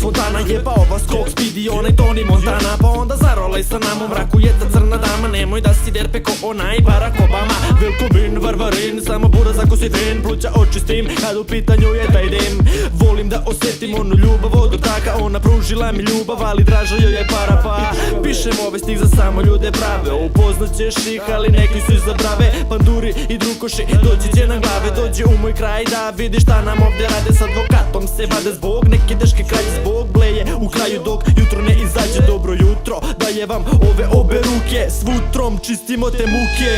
fontana, jebao vas Cox, Speedy, onaj Tony Montana. Pa onda zarolaj sa nama, u mraku je ta crna dama. Nemoj da si derpe ko onaj Barack Obama. Velkovin, varvarin, samo buraz ako si fin. Pluća očistim, kad u pitanju je taj dim. Volim da osetim onu ljubav od ortaka. Ona pružila mi ljubav, ali draža joj je para. Pa pišem ovaj stih za samo ljude prave. Upoznat ćeš ih, ali neki su zabrave. Panduri i drukoši, doći će na glave. Dođi u moj kraj da vidiš šta nam ovde rade. S advokatom se vade zbog neke teške krađe, zbog bleje u kraju dok jutro ne izađe. Dobro jutro, daje vam ove obe ruke, s vutrom čistimo te muke.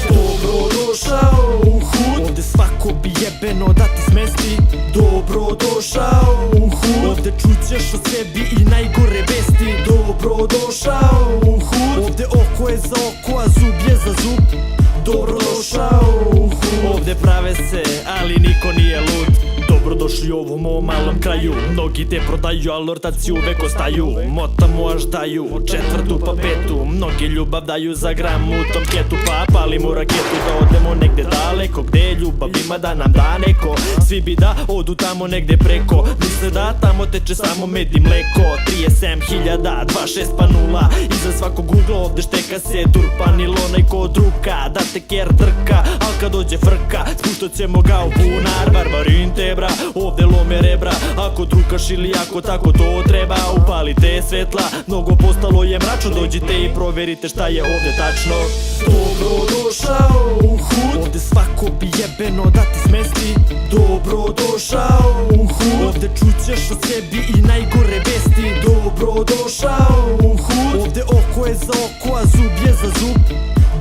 Dobro došao u hud, ovde svako bi jebeno da ti smesti. Dobro došao u hud, ovde čućeš o sebi i najgore vesti. Dobro došao u hud, ovde oko je za oko, a zub je za zub. Dobro došao u hud, ovde prave se, ali niko nije lud. Dobrodošli u ovom mom malom kraju. Mnogi te prodaju, ali ortaci uvek ostaju. Motamo až daju, četvrtu pa petu. Mnogi ljubav daju za gram u tom ketu. Pa palimo raketu da odemo negde daleko, gde ljubav ima da nam da neko. Svi bi da odu tamo negde preko. Misle da tamo teče samo med i mleko. 37.000, 26 pa 0. Iza svakog ugla ovde šteka se turpan ili onaj ko druka. Da te ker trka, al kad dođe frka spuštat ćemo ga u bunar. Varvarin te bra, ovde lome rebra. Ako drukaš ili ako tako to treba, upalite svetla, mnogo postalo je mračno. Dođite i proverite šta je ovde tačno. Dobro došao u hud, ovde svako bi jebeno da ti smesti. Dobro došao u hud, ovde čućeš o sebi i najgore vesti. Dobro došao u hud, ovde oko je za oko, a zub je za zub.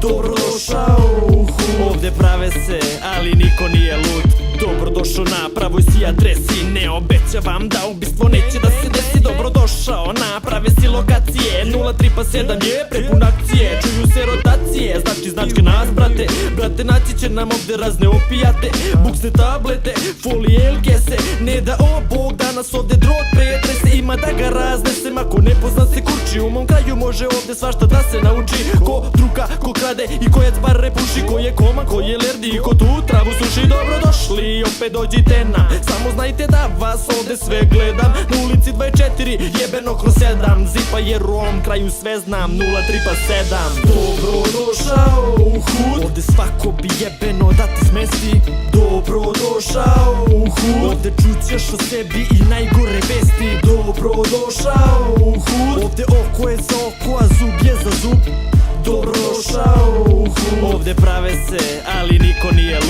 Dobro došao u hud, ovde prave se, ali niko nije lud. Dobrodošao na pravoj si adresi, ne obećavam da ubistvo neće da se desi. Dobrodošao na prave si lokacije, 0357 je prepun akcije. Čuju se rotacije, znači značke nas brate. Brate naći će nam ovde razne opijate, buksne tablete, folije ili kese. Ne da o Bog da nas ovde drog pretrese, ima da ga raznesem ako ne pozna se kurči. U mom kraju može ovde svašta da se nauči. Ko druga, ko krade i ko jac pare puši. Ko je koma, ko je lerdi i ko tu travu suši. Dobrodošli, opet dođite nam, samo znajte da vas ovde sve gledam. Na ulici 24, jebeno kroz 7. Zipa jer u ovom kraju sve znam, 03 pa 7. Dobrodošao u hud, ovde svako bi jebeno da ti smesti. Dobrodošao u hud, ovde čućeš o sebi i najgore vesti. Dobrodošao u hud, ovde oko je za oko, a zub je za zub. Dobrodošao u hud, ovde prave se, ali niko nije